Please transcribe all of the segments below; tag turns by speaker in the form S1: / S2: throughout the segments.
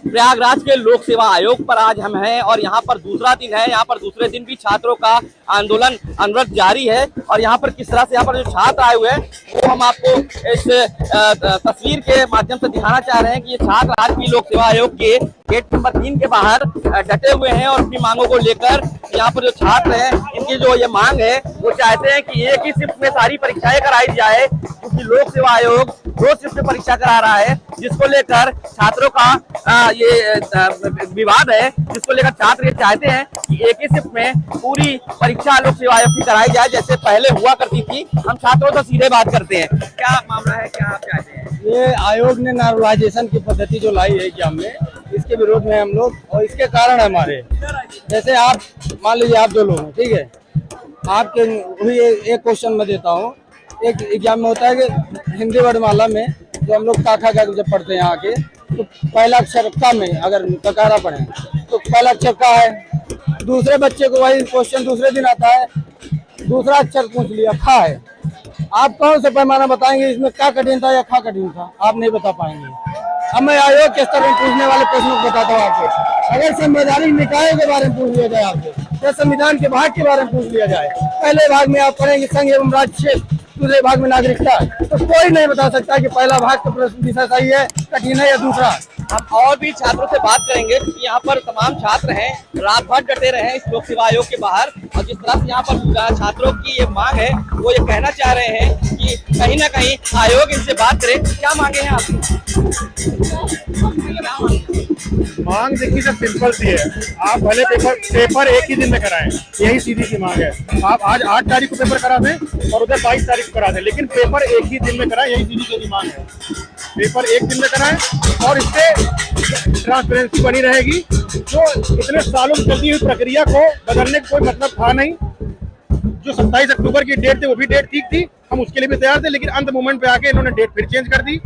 S1: प्रयागराज के लोक सेवा आयोग पर आज हम हैं और यहाँ पर दूसरा दिन है। यहाँ पर दूसरे दिन भी छात्रों का आंदोलन अनवरत जारी है और यहाँ पर किस तरह से यहाँ पर जो छात्र आए हुए हैं वो हम आपको इस तस्वीर के माध्यम से दिखाना चाह रहे हैं कि ये छात्र आज भी लोक सेवा आयोग के गेट नंबर 3 के बाहर डटे हुए हैं और अपनी मांगों को लेकर। यहाँ पर जो छात्र हैं इनकी जो ये मांग है वो चाहते हैं कि एक ही शिफ्ट में सारी परीक्षाएं कराई जाए, क्योंकि लोक सेवा आयोग 2 शिफ्ट में परीक्षा करा रहा है, जिसको लेकर छात्रों का ये विवाद है, जिसको लेकर छात्र ये चाहते हैं कि एक ही शिफ्ट में पूरी परीक्षा लोक सेवा आयोग की कराई जाए जैसे पहले हुआ करती थी। हम छात्रों से सीधे बात करते हैं, क्या मामला है, क्या आप चाहते हैं?
S2: ये आयोग ने नॉर्मलाइजेशन की पद्धति जो लाई है एग्जाम में, इसके विरोध में हम लोग, और इसके कारण हमारे, जैसे आप मान लीजिए आप 2 लोग हैं, ठीक है, आपके वही एक क्वेश्चन मैं देता हूँ। एक एग्जाम में होता है कि हिंदी वर्णमाला में जो हम लोग काखा का जब पढ़ते हैं यहाँ के, तो पहला अक्षर का में अगर ककारा पढ़े तो पहला अक्षर का है। दूसरे बच्चे को वही क्वेश्चन दूसरे दिन आता है, दूसरा अक्षर पूछ लिया खा है। आप कौन से पैमाना बताएंगे इसमें क्या कठिन था या खा कठिन था? आप नहीं बता पाएंगे। अब मैं आयोग के स्तर में पूछने वाले प्रश्नों को बताता हूँ आपको। अगर संवैधानिक निकायों के बारे में पूछ लिया जाए आपसे या संविधान के भाग के बारे में पूछ लिया जाए, पहले भाग में आप पढ़ेंगे संघ एवं राज्य क्षेत्र, दूसरे भाग में नागरिकता, तो कोई नहीं बता सकता कि पहला भाग का प्रश्न विषय सही है, कठिन है या दूसरा।
S1: हम और भी छात्रों से बात करेंगे क्योंकि यहाँ पर तमाम छात्र हैं, रात भर डटे रहे हैं इस लोक सेवा आयोग के बाहर, और जिस तरह से यहाँ पर छात्रों की ये मांग है वो ये कहना चाह रहे हैं कि कहीं ना कहीं आयोग इनसे बात करे। क्या मांगे हैं आप?
S3: मांग देखिए सब सिंपल सी है, आप भले पेपर एक ही दिन में कराएं, यही सीधी सी मांग है। आप आज 8 तारीख को पेपर करा दें और उधर 22 तारीख को करा दें, लेकिन पेपर एक ही दिन में कराएं, यही सीधी सीधी मांग है। पेपर एक दिन में कराएं और इससे ट्रांसपेरेंसी बनी रहेगी। जो इतने सालों में चलती हुई प्रक्रिया को बदलने का कोई मतलब था नहीं। जो 27 अक्टूबर की डेट थी वो भी डेट ठीक थी, हम उसके लिए भी तैयार थे, लेकिन अंत मोमेंट पे आके इन्होंने डेट फिर चेंज कर दी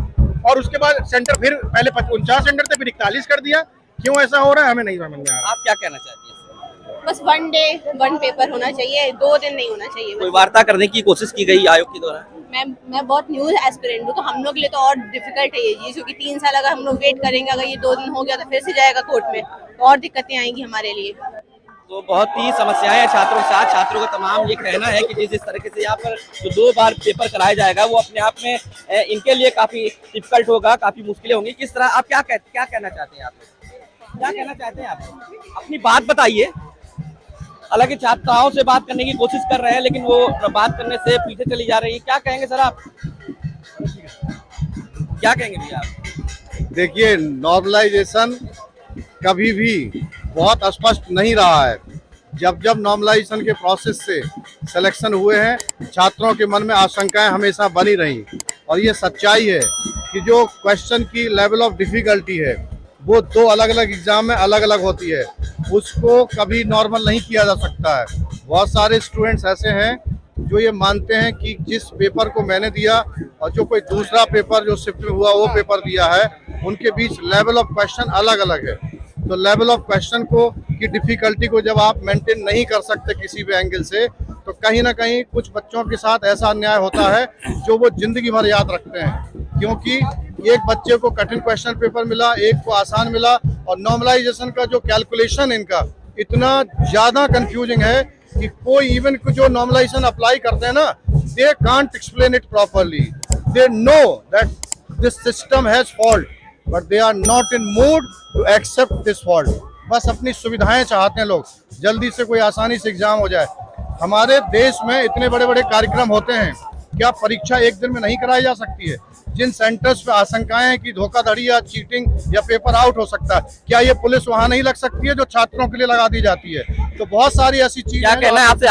S3: और उसके बाद सेंटर फिर पहले 49 सेंटर थे, फिर 41 कर दिया। क्यों ऐसा हो रहा है हमें नहीं समझ में आ रहा।
S1: आप क्या कहना चाहती हैं?
S4: बस 1 डे 1 पेपर होना चाहिए, 2 दिन नहीं होना चाहिए।
S1: कोई वार्ता करने की कोशिश की गई आयोग के द्वारा?
S4: मैं बहुत न्यू एस्पिरेंट हूँ, तो हम लोग के लिए तो और डिफिकल्ट है ये चीज, क्योंकि 3 साल अगर हम लोग वेट करेंगे, अगर ये 2 दिन हो गया तो फिर से जाएगा कोर्ट में, तो और दिक्कतें आएंगी हमारे लिए।
S1: तो बहुत ही समस्याएं हैं छात्रों के साथ। छात्रों का तमाम ये कहना है कि जिस तरीके से यहाँ पर जो 2 बार पेपर कराया जाएगा वो अपने आप में इनके लिए काफी डिफिकल्ट होगा, काफी मुश्किलें होंगी। किस तरह आप क्या कहना चाहते हैं? आप क्या कहना चाहते हैं? आप अपनी बात बताइए। हालांकि छात्राओं से बात करने की कोशिश कर रहे हैं लेकिन वो बात करने से पीछे चली जा रही है। क्या कहेंगे सर आप? क्या कहेंगे भैया आप?
S5: देखिए, नॉर्मलाइजेशन कभी भी बहुत स्पष्ट नहीं रहा है। जब जब नॉर्मलाइजेशन के प्रोसेस से सिलेक्शन हुए हैं, छात्रों के मन में आशंकाएं हमेशा बनी रही, और ये सच्चाई है कि जो क्वेश्चन की लेवल ऑफ डिफिकल्टी है वो 2 अलग अलग एग्जाम में अलग अलग होती है, उसको कभी नॉर्मल नहीं किया जा सकता है। बहुत सारे स्टूडेंट्स ऐसे हैं जो ये मानते हैं कि जिस पेपर को मैंने दिया और जो कोई दूसरा पेपर जो शिफ्ट में हुआ वो पेपर दिया है, उनके बीच लेवल ऑफ क्वेश्चन अलग अलग है। तो लेवल ऑफ क्वेश्चन को की डिफिकल्टी को जब आप मेंटेन नहीं कर सकते किसी भी एंगल से, तो कहीं ना कहीं कुछ बच्चों के साथ ऐसा अन्याय होता है जो वो जिंदगी भर याद रखते हैं। क्योंकि एक बच्चे को कठिन क्वेश्चन पेपर मिला, एक को आसान मिला, और नॉर्मलाइजेशन का जो कैलकुलेशन इनका इतना ज़्यादा कंफ्यूजिंग है कि कोई इवन जो नॉर्मलाइजेशन अप्लाई करते हैं ना, they can't explain it properly. They know that this system has fault but they are not in mood to accept this fault. बस अपनी सुविधाएं चाहते हैं लोग, जल्दी से कोई आसानी से एग्जाम हो जाए। हमारे देश में इतने बड़े बड़े कार्यक्रम होते हैं, क्या परीक्षा एक दिन में नहीं कराई जा सकती है? जिन सेंटर्स पे आशंकाएं हैं कि धोखाधड़ी या चीटिंग या पेपर आउट हो सकता है, क्या ये पुलिस वहां नहीं लग सकती है जो छात्रों के लिए लगा दी जाती है? तो बहुत सारी ऐसी चीजें।
S1: क्या कहना है आपसे?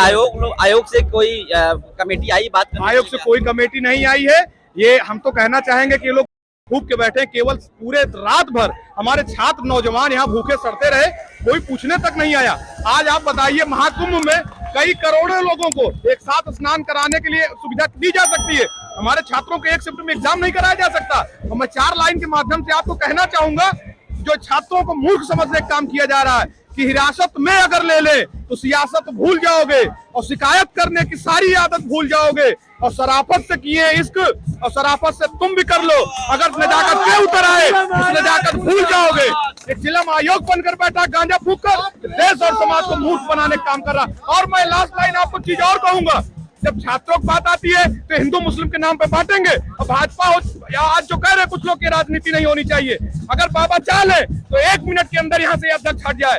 S1: आयोग से कोई कमेटी आई बात करने?
S3: आयोग से कोई कमेटी नहीं आई है। ये हम तो कहना चाहेंगे कि ये लोग भूख के बैठे, केवल पूरे रात भर हमारे छात्र नौजवान यहाँ भूखे सड़ते रहे, कोई पूछने तक नहीं आया। आज आप बताइए, महाकुंभ में कई करोड़ों लोगों को एक साथ स्नान कराने के लिए सुविधा दी जा सकती है, हमारे छात्रों को एक शिफ्ट में एग्जाम नहीं कराया जा सकता। और मैं 4 लाइन के माध्यम से आपको कहना चाहूंगा, जो छात्रों को मूर्ख समझने का काम किया जा रहा है, कि हिरासत में अगर ले ले तो सियासत भूल जाओगे और शिकायत करने की सारी आदत भूल जाओगे और शराफत से किए इश्क और शराफत से तुम भी कर लो। अगर नजाकत पे उतर आए उस नजाकत भूल जाओगे। ये चिलम आयोग बनकर बैठा गांजा फूंक कर देश और समाज को मूर्ख बनाने का काम कर रहा। और मैं लास्ट लाइन आपको चीज और कहूंगा, जब छात्रों की बात आती है तो हिंदू मुस्लिम के नाम पे बांटेंगे और भाजपा हो या आज जो कह रहे हैं कुछ लोग की राजनीति नहीं होनी चाहिए। अगर बाबा चाह ले तो 1 मिनट के अंदर यहाँ से अध्यक्ष हट जाए,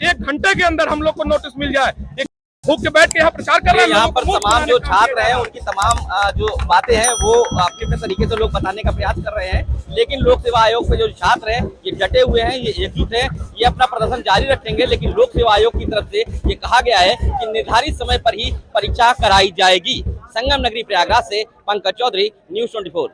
S3: एक घंटे के अंदर हम लोग को नोटिस मिल जाए। भूख के बैठ के यहाँ प्रचार कर रहे हैं।
S1: यहाँ पर तमाम जो छात्र हैं उनकी तमाम जो बातें हैं वो अपने अपने तरीके से लोग बताने का प्रयास कर रहे हैं, लेकिन लोक सेवा आयोग के जो छात्र हैं ये डटे हुए हैं, ये एकजुट हैं, ये अपना प्रदर्शन जारी रखेंगे। लेकिन लोक सेवा आयोग की तरफ से ये कहा गया है कि निर्धारित समय पर ही परीक्षा कराई जाएगी। संगम नगरी प्रयागराज से पंकज चौधरी, न्यूज़ 24।